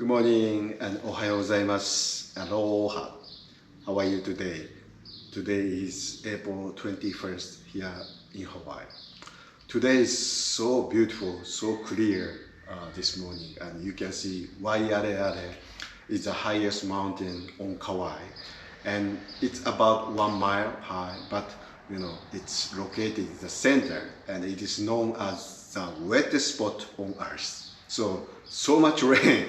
Good morning and ohayo gozaimasu. Aloha. How are you today? Today is April 21st here in Hawaii. Today is so beautiful, so clear this morning, and you can see Waialeale is the highest mountain on Kauai, and it's about 1 mile high, but you know it's located in the center, and it is known as the wettest spot on earth. So much rain,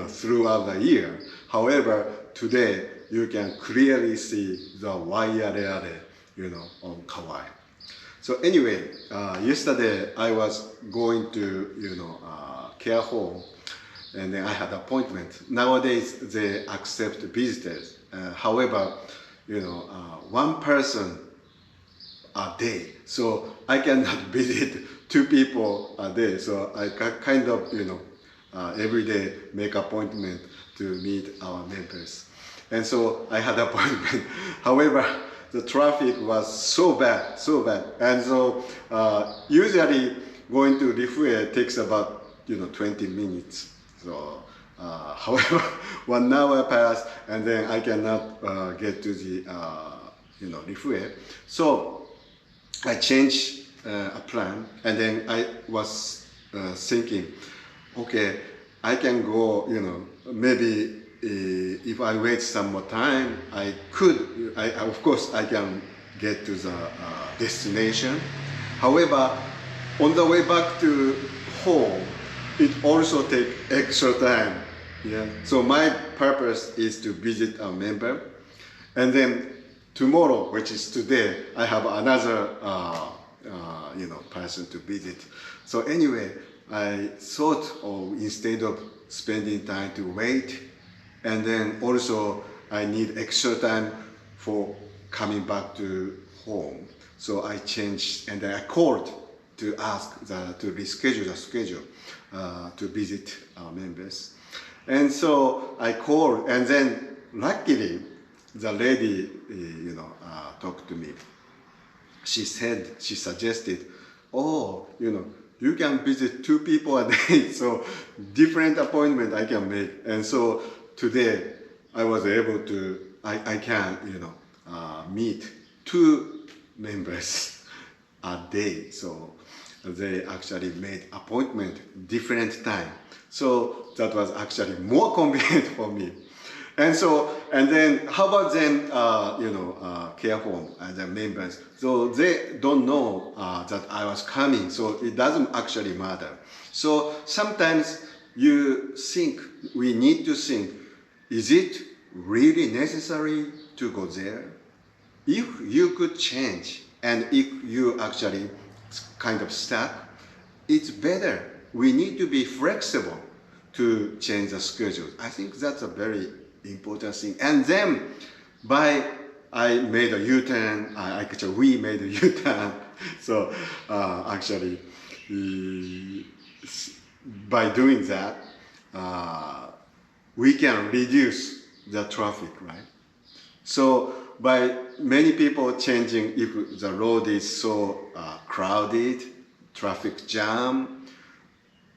throughout the year. However, today you can clearly see the Waialeale, on Kauai. So anyway, yesterday I was going to, care home, and then I had an appointment. Nowadays they accept visitors. However, one person a day, so I cannot visit 2 people a day. So I kind of, every day make appointment to meet our members. And so I had an appointment. However, the traffic was so bad. And so usually going to Rifue takes about 20 minutes. So however, 1 hour passed, and then I cannot get to the Rifue. So I changed a plan, and then I was thinking, okay, I can go, maybe if I wait some more time, of course I can get to the destination. However, on the way back to home, it also takes extra time. Yeah. So my purpose is to visit a member, and then tomorrow, which is today, I have another person to visit. So anyway, I thought, instead of spending time to wait, and then also I need extra time for coming back to home. So I changed, and then I called to ask to reschedule the schedule to visit our members. And so I called, and then luckily the lady, talked to me. She suggested, you can visit 2 people a day, so different appointment I can make. And so today I was able to, I can, meet 2 members a day. So they actually made appointment different time. So that was actually more convenient for me. And then how about them, care home and the members? So they don't know that I was coming, so it doesn't actually matter. So sometimes we need to think, is it really necessary to go there? If you could change, and if you actually kind of stuck, it's better. We need to be flexible to change the schedule. I think that's a very important thing. And then I made a U-turn. We made a U-turn. So actually, by doing that, we can reduce the traffic, right? So by many people changing, if the road is so crowded, traffic jam,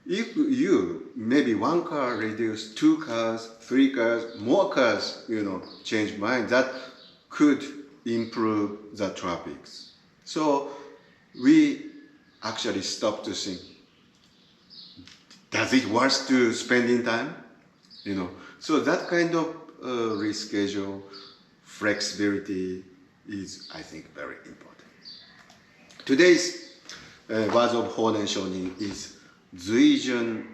if you maybe 1 car reduce, 2 cars, 3 cars, more cars, change mind, that could improve the traffic. So we actually stop to think, does it worth to spending time? So that kind of reschedule, flexibility is, I think, very important. Today's words of Honen Shonin is Zuijun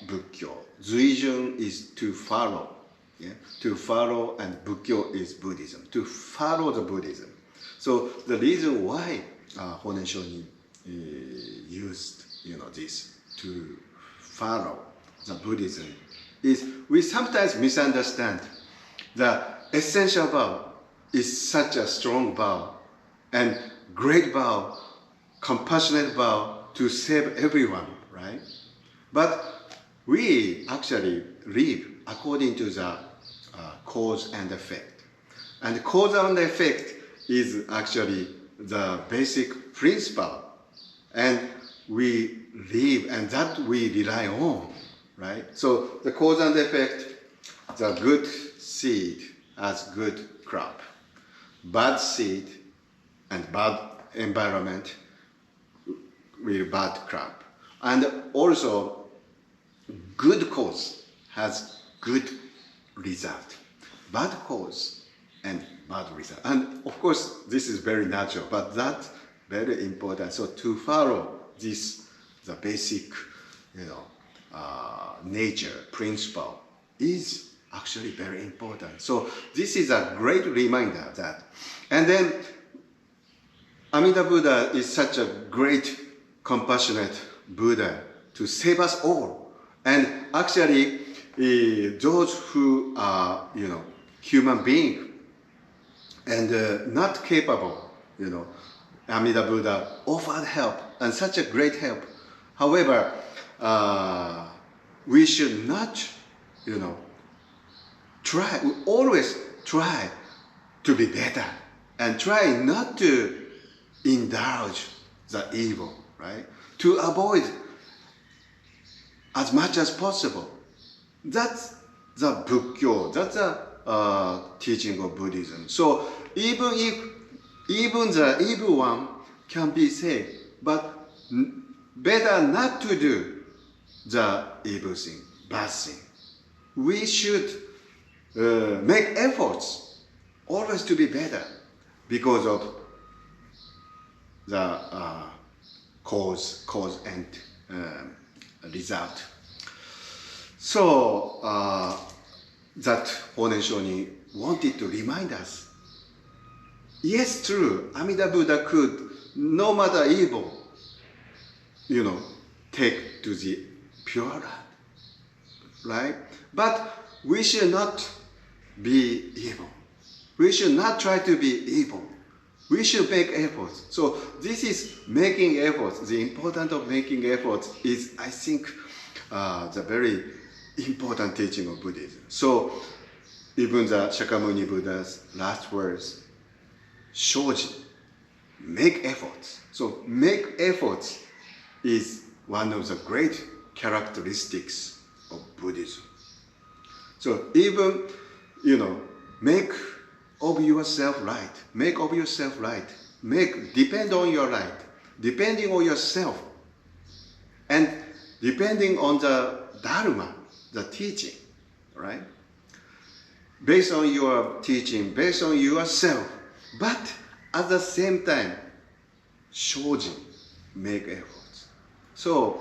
Bukkyo. Zuijun is to follow. Yeah? To follow, and Bukkyo is Buddhism. To follow the Buddhism. So the reason why Honen Shonin used this to follow the Buddhism is we sometimes misunderstand the essential vow is such a strong vow and great vow, compassionate vow to save everyone, right? But we actually live according to the cause and effect. And cause and effect is actually the basic principle. And we live, and that we rely on. right? So the cause and effect, the good seed has good crop. Bad seed and bad environment will bad crop. And also, good cause has good result. Bad cause and bad result. And of course, this is very natural, but that's very important. So to follow this, the basic, nature, principle is actually very important. So this is a great reminder that. And then Amitabha Buddha is such a great, compassionate Buddha to save us all. And actually, those who are, human being and not capable, Amitabha Buddha offered help and such a great help. However, we should not, we always try to be better and try not to indulge the evil, right? To avoid as much as possible. That's the Buddha, that's the teaching of Buddhism. So even the evil one can be saved, but better not to do the evil thing, bad thing. We should make efforts always to be better because of the cause and result. So that Honen Shonin wanted to remind us. Yes, true, Amida Buddha could, no matter evil, take to the pure land, right? But we should not be evil. We should not try to be evil. We should make efforts. So this is making efforts. The importance of making efforts is, I think, the very important teaching of Buddhism. So even the Shakyamuni Buddha's last words, shoji, make efforts. So make efforts is one of the great characteristics of Buddhism. So even, make of yourself right. Make of yourself right. Depend on your right. Depending on yourself. And depending on the Dharma, the teaching, right? Based on your teaching, based on yourself. But at the same time, shoji, make efforts. So,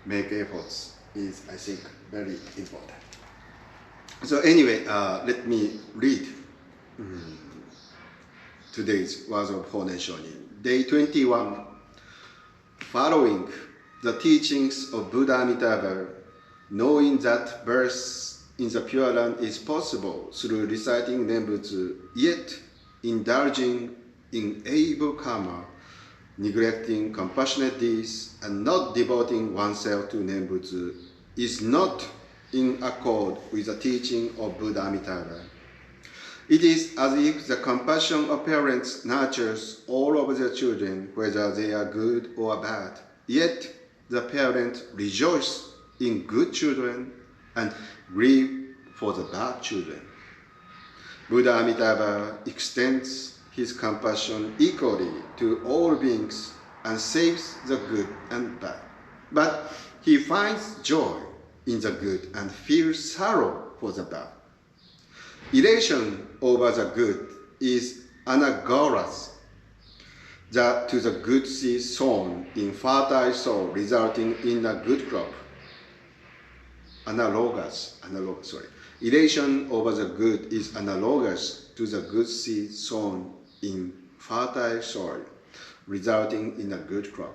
make efforts is, I think, very important. So anyway, let me read today's words of Honen Shonin. Day 21. Following the teachings of Buddha Amitabha, knowing that birth in the Pure Land is possible through reciting Nembutsu, yet indulging in evil karma, neglecting compassionate deeds, and not devoting oneself to Nembutsu is not in accord with the teaching of Buddha Amitabha. It is as if the compassion of parents nurtures all of their children, whether they are good or bad. Yet the parents rejoice in good children and grieve for the bad children. Buddha Amitabha extends his compassion equally to all beings and saves the good and bad. But he finds joy in the good and feels sorrow for the bad. Elation over the good is analogous to the good seed sown in fertile soil, resulting in a good crop. Analogous. Elation over the good is analogous to the good seed sown in fertile soil, resulting in a good crop.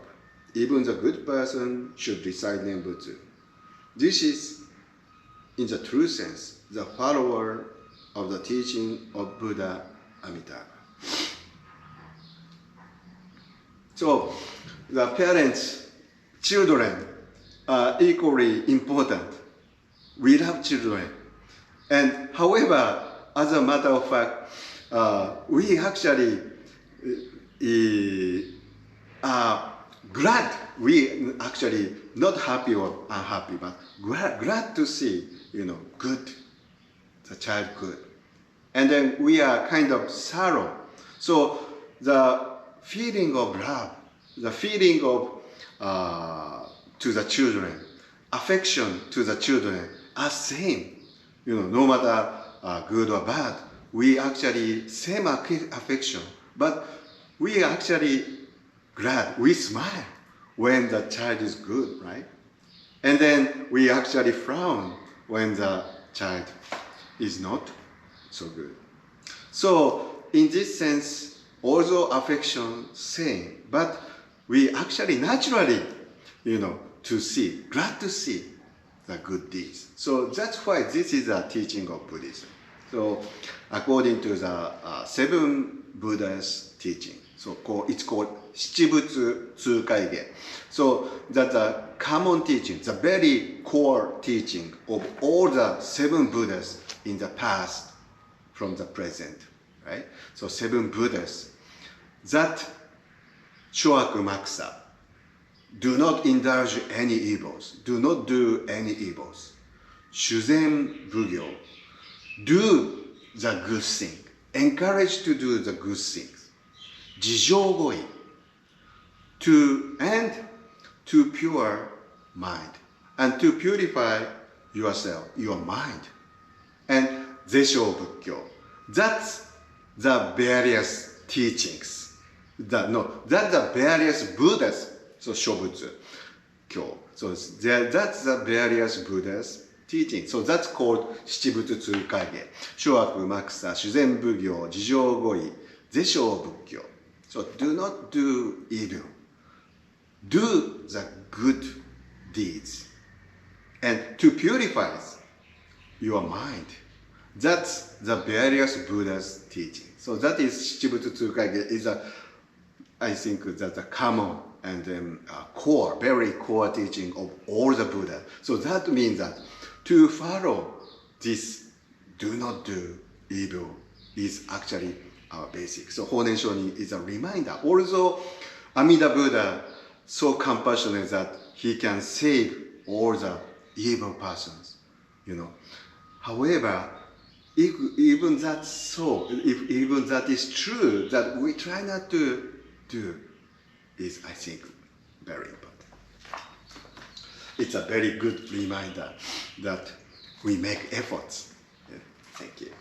Even the good person should recite Nembutsu. This is, in the true sense, the follower of the teaching of Buddha Amitabha. So, the parents, children are equally important. We love children. And however, as a matter of fact, we actually are glad, we actually not happy or unhappy, but glad to see, good, the child good. And then we are kind of sorrow. So the feeling of love, the feeling of to the children, affection to the children are same. No matter good or bad, we actually same affection, but we actually glad, we smile when the child is good, right? And then we actually frown when the child is not so good. So in this sense, although affection same, but we actually naturally, to see, glad to see the good deeds. So that's why this is a teaching of Buddhism. So according to the seven Buddha's teaching, so it's called Shichibutsu Tsukaige. So that's a common teaching, the very core teaching of all the seven Buddhas in the past from the present, right? So seven Buddhas that shoaku maksa, do not indulge any evils, do not do any evils. Shuzen bugyo, do the good thing, encourage to do the good things. Jijogoi, to pure mind, and to purify yourself, your mind. And Zesho Bukkyo, that's the various teachings. That's the various Buddhas. So Shobutsu Kyo. So that's the various Buddhas teaching. So that's called Shichibutsu Tsukaige. Shoaku Maksa, Shuzen Bugyo, Jijogoi, Zesho Bukkyo. So do not do evil. Do the good deeds. And to purify your mind. That's the various Buddha's teaching. So that is Shichibutsu Tsukaige is I think that's a common and core, very core teaching of all the Buddha. So that means that to follow this, do not do evil, is actually our basic. So Honen Shonin is a reminder. Although Amida Buddha so compassionate that he can save all the evil persons, However, even that so, if even that is true, that we try not to do, is, I think, very important. It's a very good reminder that we make efforts. Yeah, thank you.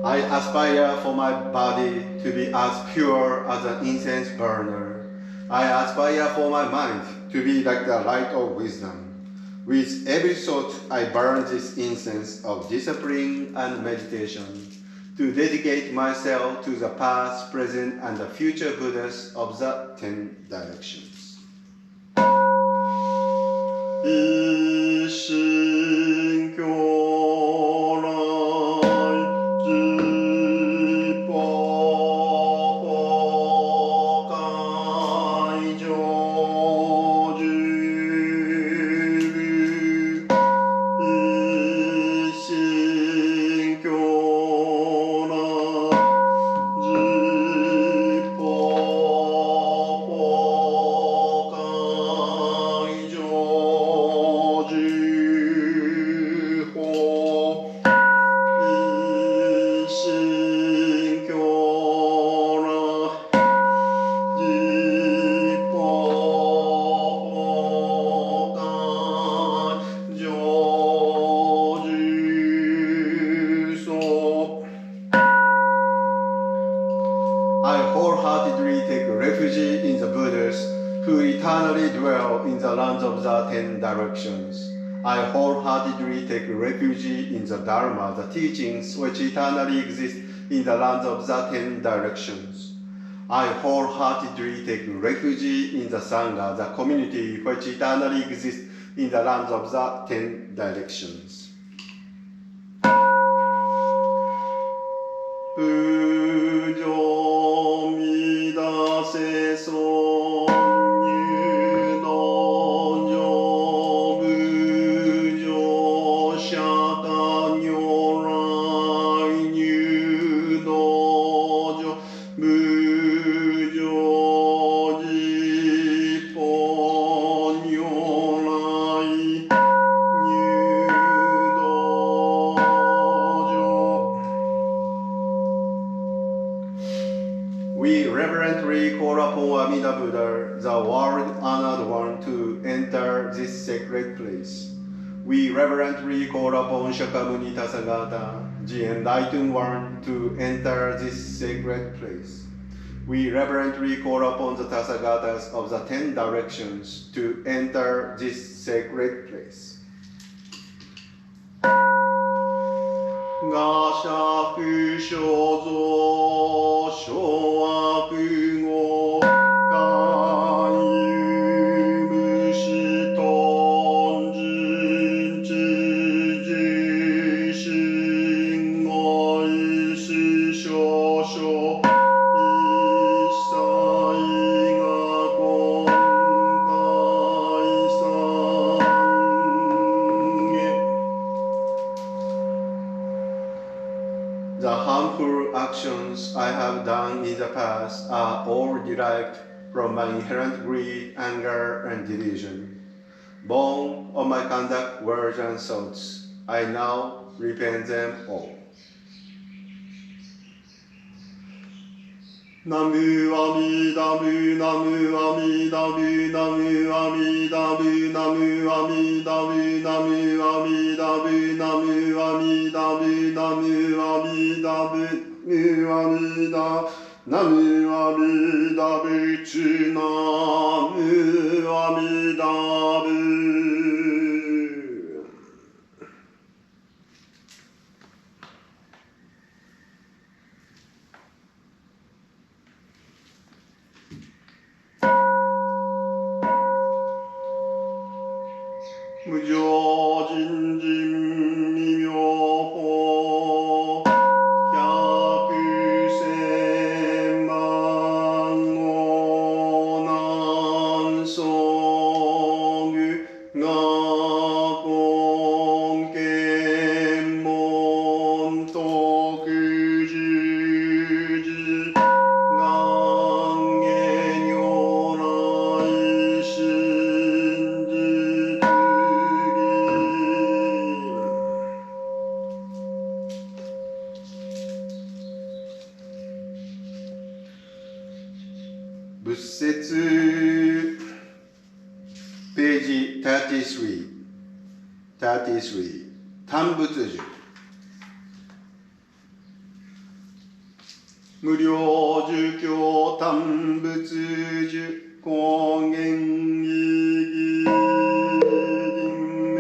I aspire for my body to be as pure as an incense burner. I aspire for my mind to be like the light of wisdom. With every thought, I burn this incense of discipline and meditation to dedicate myself to the past, present, and the future Buddhas of the 10 directions. 一心教来自法法界上住一心教来自法法界上住法一心教来自法法界上住所 I wholeheartedly take refuge in the Buddhas who eternally dwell in the lands of the 10 directions. I wholeheartedly take refuge in the Dharma, the teachings which eternally exist in the lands of the 10 directions. I wholeheartedly take refuge in the Sangha, the community which eternally exists in the lands of the 10 directions. 不浄み出せそう入道上無常釈迦如来入道上無常寺法如来入道上 We reverently call upon Amida Buddha, the world-honored one, to enter this sacred place. We reverently call upon Shakyamuni Tathagata, the enlightened one, to enter this sacred place. We reverently call upon the Tathagatas of the 10 directions to enter this sacred place. 我釈所造諸悪語海無視頓人知事心愛思少々一切が今回さんへ The harmful actions I have done in the past are all derived from my inherent greed, anger, and delusion. Born of my conduct, words, and thoughts, I now repent them all. ナムアミダブナムアミダブナムアミダブナムアミダブナムアミダブナムアミダブナムアミダブナムアミダナムアミダブチナムアミダブ 無常人人未妙法百千万語難遭遇我根見門徳十字願下如来真実 仏説ページ33単仏樹無量寿経単仏樹高原意義人名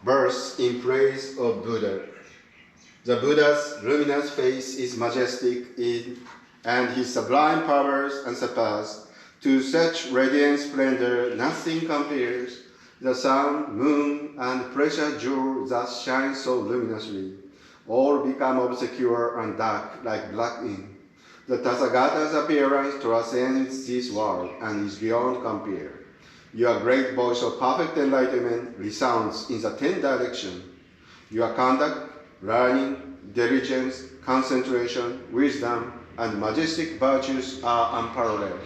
Verse in praise of Buddha. The Buddha's luminous face is majestic and his sublime powers unsurpassed. To such radiant splendor nothing compares. The sun, moon, and precious jewel thus shine so luminously. All become obscure and dark like black ink. The Tathagata's appearance transcends this world and is beyond compare. Your great voice of perfect enlightenment resounds in the 10 directions. Your conduct, learning, diligence, concentration, wisdom, and majestic virtues are unparalleled.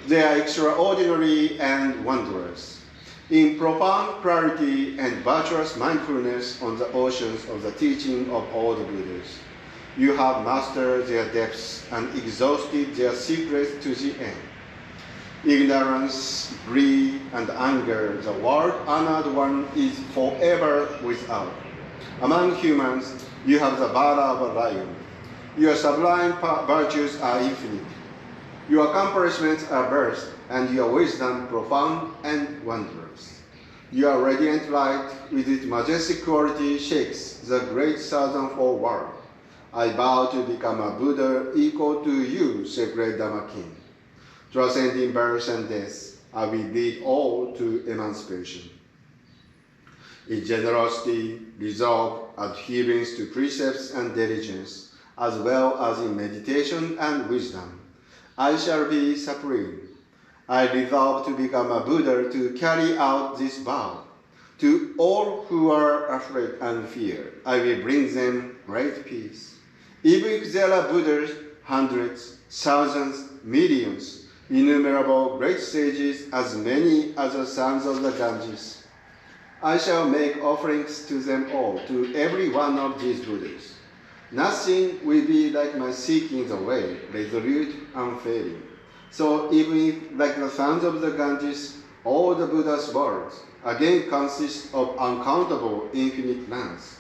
They are extraordinary and wondrous. In profound clarity and virtuous mindfulness on the oceans of the teaching of all the Buddhas, you have mastered their depths and exhausted their secrets to the end. Ignorance, greed, and anger, the world-honored one is forever without. Among humans, you have the valor of a lion. Your sublime virtues are infinite. Your accomplishments are vast, and your wisdom profound and wondrous. Your radiant light, with its majestic quality, shakes the great thousandfold world. I vow to become a Buddha equal to you, sacred Dhamma King. Transcending birth and death, I will lead all to emancipation. In generosity, resolve, adherence to precepts and diligence, as well as in meditation and wisdom, I shall be supreme. I resolve to become a Buddha to carry out this vow. To all who are afraid and fear, I will bring them great peace. Even if there are Buddhas, hundreds, thousands, millions, innumerable great sages, as many as the sons of the Ganges, I shall make offerings to them all, to every one of these Buddhas. Nothing will be like my seeking the way, resolute, unfailing. So even if, like the sons of the Ganges, all the Buddha's worlds again consist of uncountable infinite lands,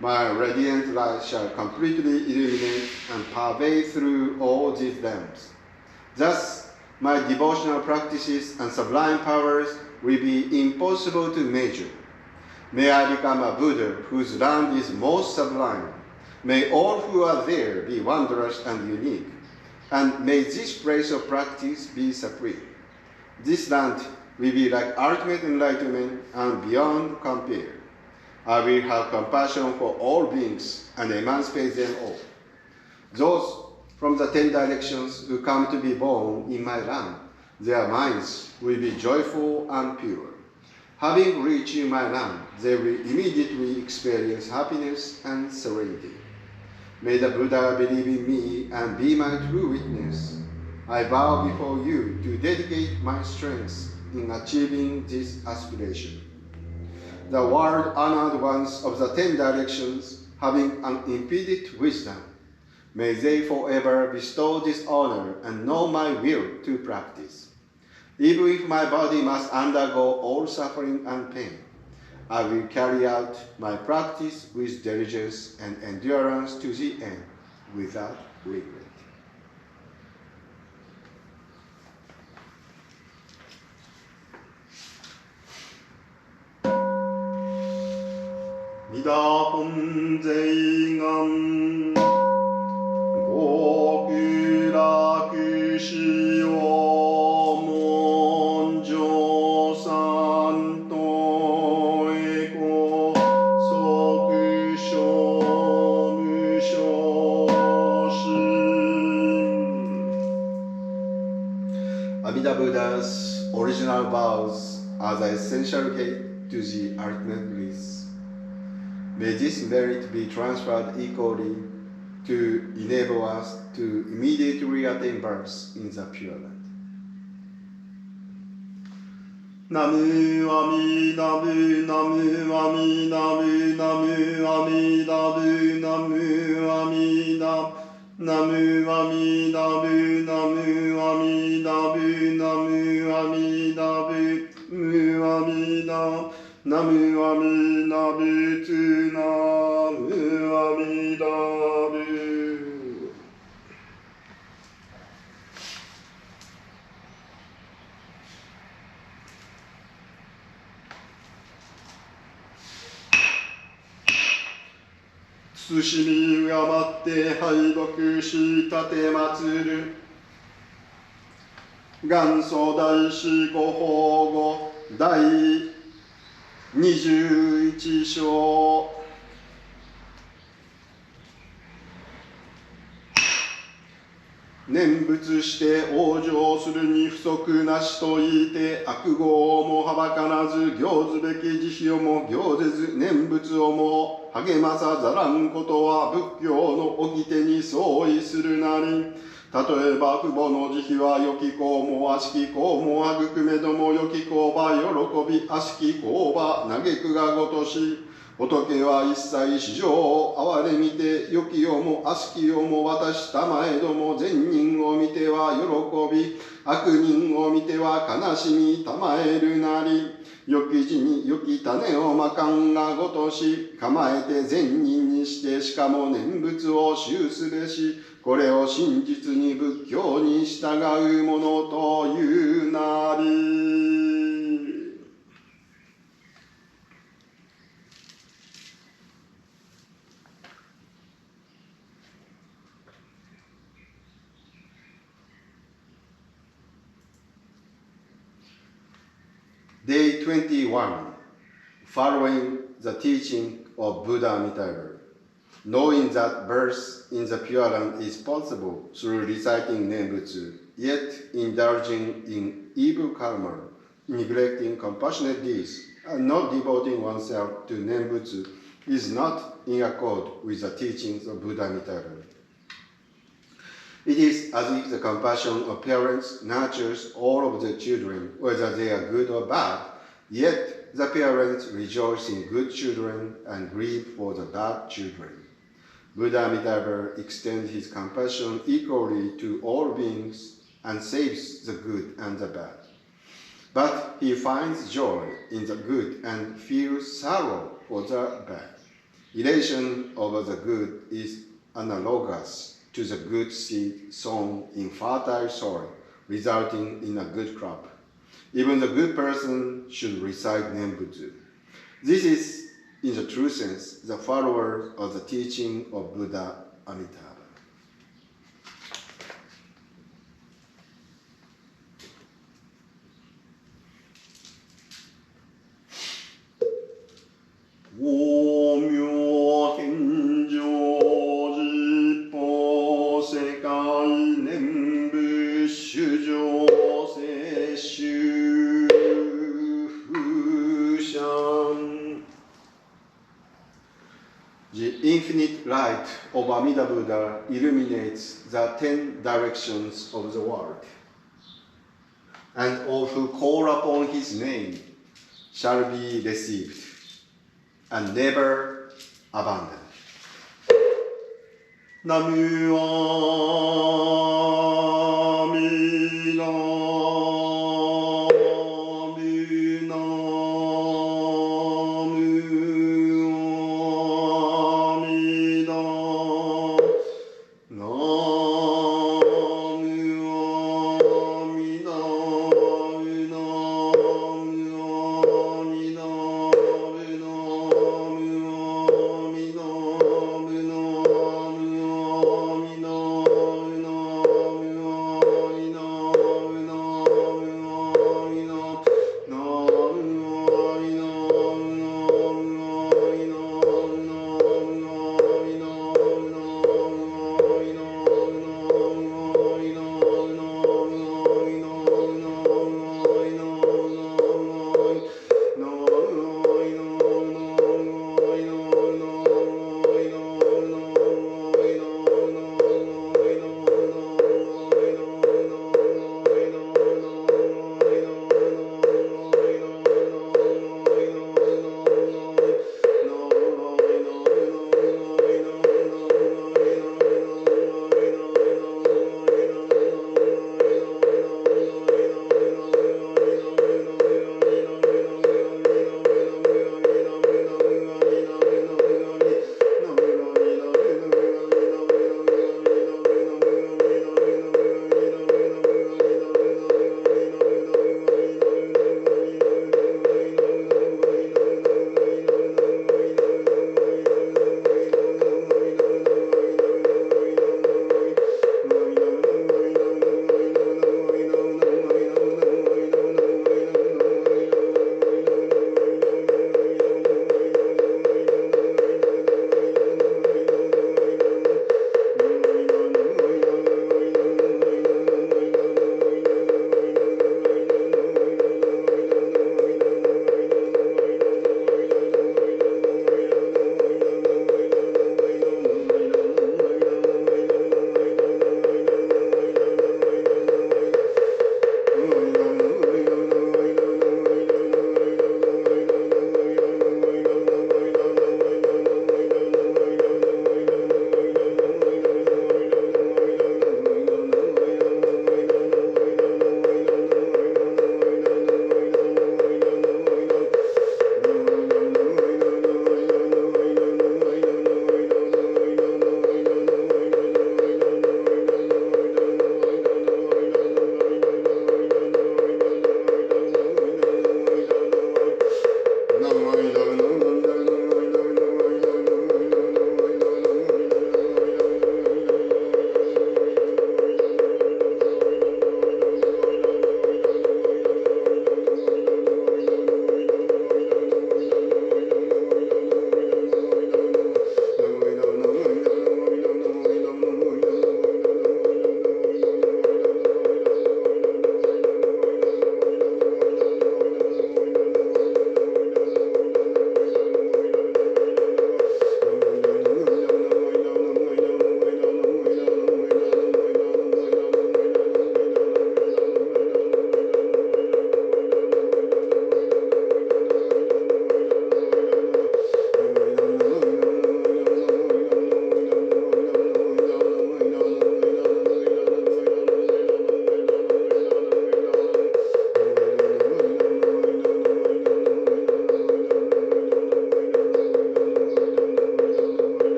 my radiant light shall completely illuminate and pervade through all these lamps. Thus, my devotional practices and sublime powers will be impossible to measure. May I become a Buddha whose land is most sublime. May all who are there be wondrous and unique. And may this place of practice be supreme. This land will be like ultimate enlightenment and beyond compare. I will have compassion for all beings and emancipate them all. Those from the 10 directions who come to be born in my land, their minds will be joyful and pure. Having reached my land, they will immediately experience happiness and serenity. May the Buddha believe in me and be my true witness. I vow before you to dedicate my strength in achieving this aspiration. The world-honored ones of the 10 directions, having unimpeded wisdom, may they forever bestow this honor and know my will to practice. Even if my body must undergo all suffering and pain, I will carry out my practice with diligence and endurance to the end, without regret. Mida本税願極楽使用文上三とエコ即所無所心 Amida Buddha's original vows are the essential gate to the ultimate bliss. May this merit be transferred equally to enable us to immediately attain birth in the Pure Land. ナムアミダブナムアミダブナムアミダブナムアミダナムアミダブナムアミダブナムアミダブムアミダナムアミダブツナムアミダブ慎み敬って拝読し立て祀る元祖大師ご法語第21章念仏して往生するに不足なしと言いて悪業をもはばからず行ずべき慈悲をも行ぜず念仏をも励まさざらんことは仏教の掟に相違するなり。例えば父母の慈悲は良き子も悪しき子も育めども良き子ば喜び悪しき子ば嘆くがごとし仏は一切史上を哀れみて良き世も悪しき世も私たまえども善人を見ては喜び悪人を見ては悲しみたまえるなり良き地に良き種をまかんがごとし構えて善人にしてしかも念仏を修すべしこれを真実に仏教に従うものというなり。Day 21, following the teaching of Buddha Amitabha, knowing that birth in the Pure Land is possible through reciting Nembutsu, yet indulging in evil karma, neglecting compassionate deeds, and not devoting oneself to Nembutsu is not in accord with the teachings of Buddha Amitabha. It is as if the compassion of parents nurtures all of the children, whether they are good or bad, yet the parents rejoice in good children and grieve for the bad children. Buddha Amitabha extends his compassion equally to all beings and saves the good and the bad. But he finds joy in the good and feels sorrow for the bad. Elation over the good is analogous to the good seed sown in fertile soil, resulting in a good crop. Even the good person should recite Nembutsu. This is, in the true sense, the follower of the teaching of Buddha Amitabha. The infinite light of Amida Buddha illuminates the 10 directions of the world, and all who call upon his name shall be received and never abandoned. Namu Amida Namu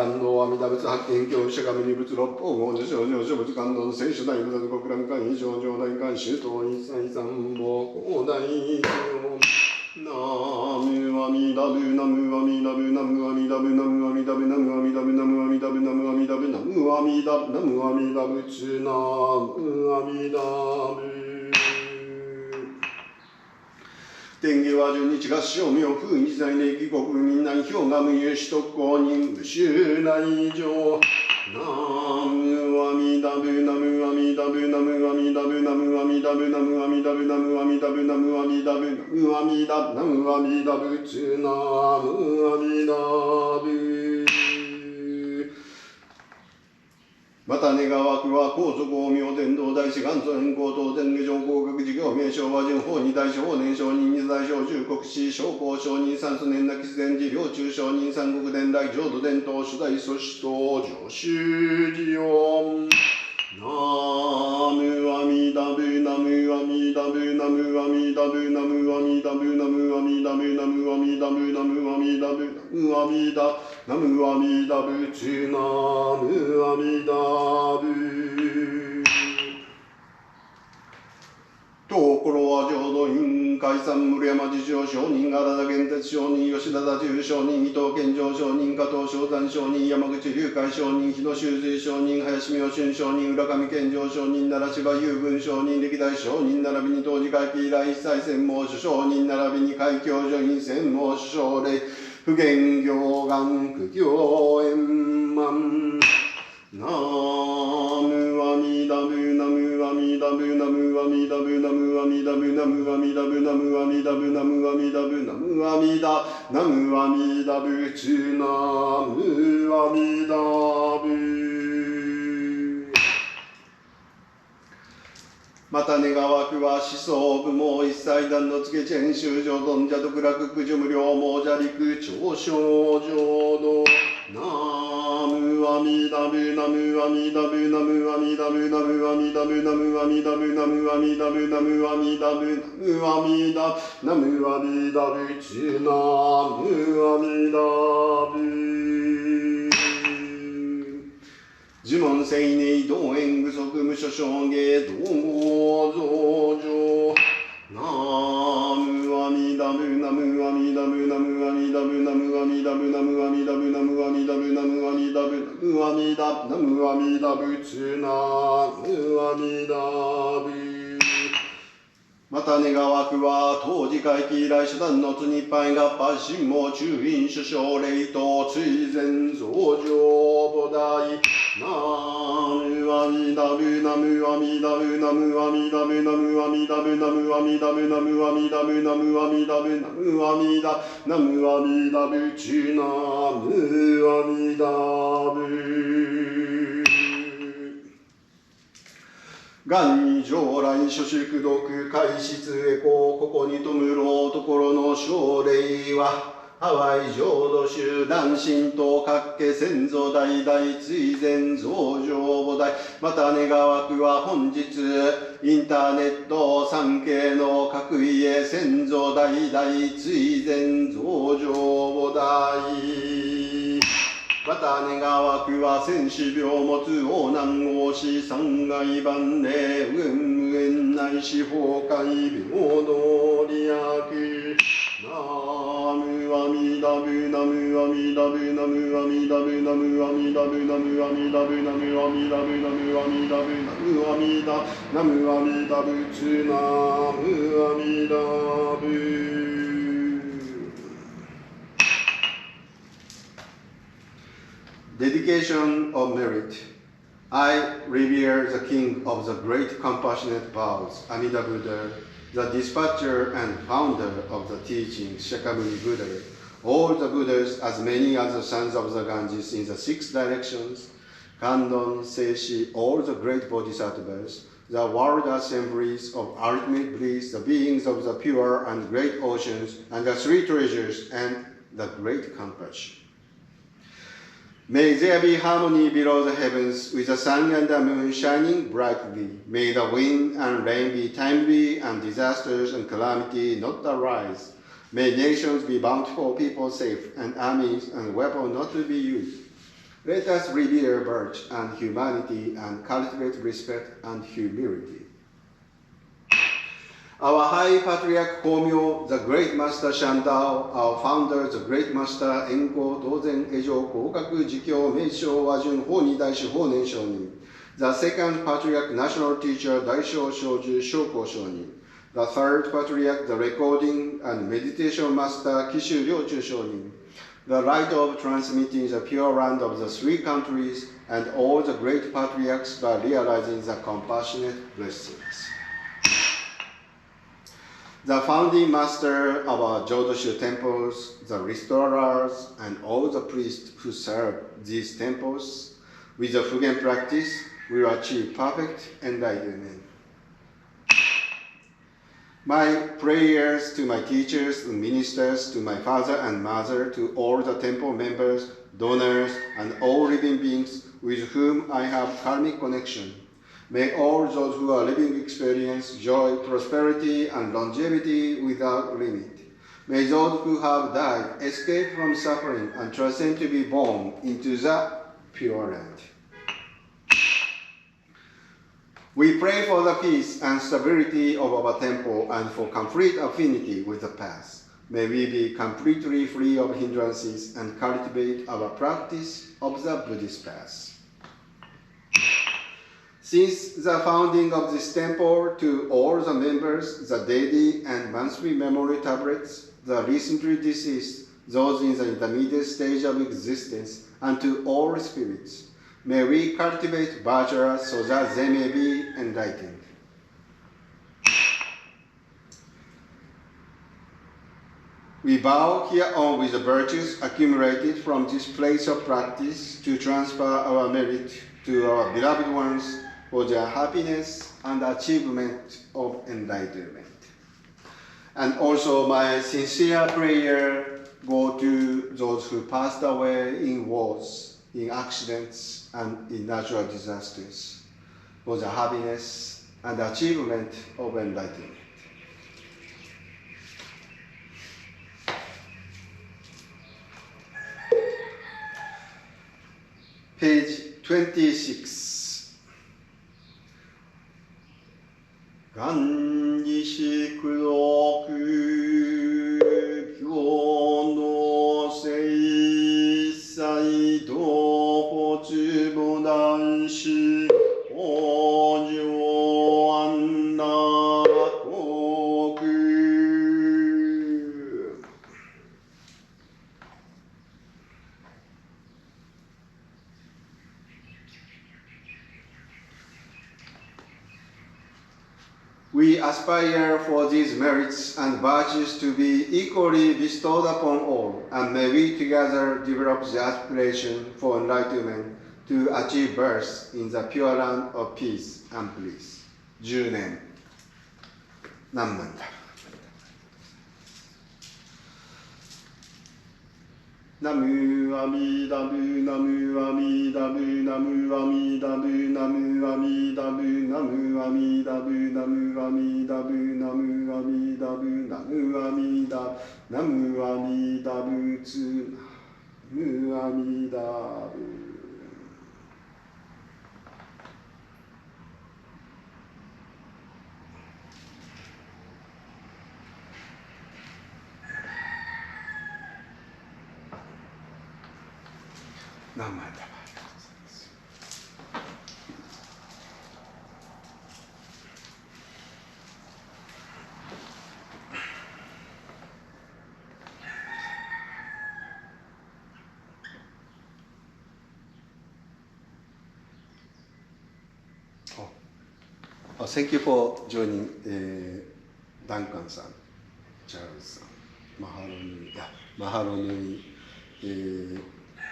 願の阿弥陀仏発見教釈迦牟尼仏六方五十正常諸仏観音聖書大仏極楽観異常上大観周到一切三宝広大上ナムアミダブナムアミダブナムアミダブナムアミダブナムアミダブナムアミダブナムアミダブナムアミダブナムアミダブツナムアミダブ天下は十日合唱名風日在礼儀国民内氷河無有首都公認無臭内上ナムアミダブナムアミダブナムアミダブナムアミダブナムアミダブナムアミダブナムアミダブナムアミダナムアミダブツナムアミダブまた願わくは高祖公明天道大師元祖変更当然下上合格事業名称和順法二大小年承認二大小中国史商工承認三祖年那吉前寺領中承認三国伝来浄土伝統主大祖師等上修寺音ナムアミダブナムアミダブナムアミダブナムアミダブナムアミダブナムアミダブナムアミダブナムアミダナムアミダブツナムアミダブところは浄土院解散村山自称上人荒田玄哲上人吉田田中上人伊藤健常上人加藤正山上人山口龍海上人日野修随上人林明春上人浦上健常上人奈良柴雄文上人歴代上人並びに当時会期以来一切専門首上人並びに海峡上院専門首相令不言行願苦行円満ナムアミダブナムアミダブナムアミダブナムアミダブナムアミダブナムアミダブナムアミダブナムアミダナムアミダブツナムアミダブまた願わくは思想部門一切段の付けチェン修上尊者独楽苦樹無量亡者陸長小浄土ナムアミダブナムアミダブナムアミダブナムアミダブナムアミダブナムアミダブナムアミダブナムアミダナムアミダブツナムアミダブ呪文聖寧道縁具足無所証芸道合増上ナムアミダブナムアミダブナムアミダブナムアミダブナムアミダブナムアミダブナムアミダブナムアミダナムアミダブツナムアミダブまた願わくは当時会期以来初段のつにっぱい合派心も中院首相霊と追善増上菩提ナムアミダブナムアミダブナムアミダブナムアミダブナムアミダブナムアミダブナムアミダブナムアミダナムアミダブチナムアミダブ願に上来諸宿読開室へここに弔ろうところの奨励はハワイ浄土宗男神と各家先祖代々追善増上菩提また願わくは本日インターネット三系の各家先祖代々追善増上菩提また願わくは戦死病持つ王難王子三害万礼無縁内四崩壊平等利益ナムアミダブナムアミダブナムアミダブナムアミダブナムアミダブナムアミダブナムアミダブナムアミダナムアミダブツナムアミダブDedication of merit. I revere the king of the great compassionate vows, Amida Buddha, the dispatcher and founder of the teaching, Shakyamuni Buddha, all the Buddhas, as many as the sons of the Ganges in the six directions, Kandon, Seishi, all the great bodhisattvas, the world assemblies of ultimate bliss, the beings of the pure and great oceans, and the three treasures, and the great compassion. May there be harmony below the heavens, with the sun and the moon shining brightly. May the wind and rain be timely, and disasters and calamity not arise. May nations be bountiful, people safe, and armies and weapons not to be used. Let us revere virtue and humanity and cultivate respect and humility. Our High Patriarch Komyo, the Great Master Shandao, our founder, the Great Master Enko, Dozen, Ejo, Kokaku, Jikyo, Meisho, Wajun, Honi, Daishu, Honen, Shonin. The second Patriarch, National Teacher, Daisho, Shoju, Shoko, Shonin. The third Patriarch, the Recording and Meditation Master, Kishu, Ryochu, Shonin. The right of transmitting the pure land of the three countries and all the great patriarchs by realizing the compassionate blessings. The founding master of our Jodo temples, the restorers, and all the priests who serve these temples, with the Fugen practice, will achieve perfect enlightenment. My prayers to my teachers and ministers, to my father and mother, to all the temple members, donors, and all living beings with whom I have karmic connection. May all those who are living experience joy, prosperity, and longevity without limit. May those who have died escape from suffering and transcend to be born into the pure land. We pray for the peace and stability of our temple and for complete affinity with the past. May we be completely free of hindrances and cultivate our practice of the Buddhist path. Since the founding of this temple, to all the members, the daily and monthly memory tablets, the recently deceased, those in the intermediate stage of existence, and to all spirits, may we cultivate virtues so that they may be enlightened. We vow hereon with the virtues accumulated from this place of practice to transfer our merit to our beloved ones for their happiness and achievement of enlightenment. And also my sincere prayer go to those who passed away in wars, in accidents, and in natural disasters for the happiness and achievement of enlightenment. Page 26. 願にしくろく教の聖祭道法中母男子往生安楽国 We aspire for these merits and virtues to be equally bestowed upon all, and may we together develop the aspiration for enlightenment to achieve birth in the pure land of peace and bliss. 10年。何万だ。ナムアミダブナムアミダブナムアミダブナムアミダブナムアミダブナムアミダブナムアミダブナムアミダナムアミダブツナムアミダブ 何枚だ。Thank you for joining, Duncan さん、チャールズさん、マハロヌイ、マハロヌイ、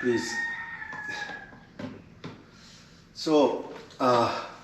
please. So,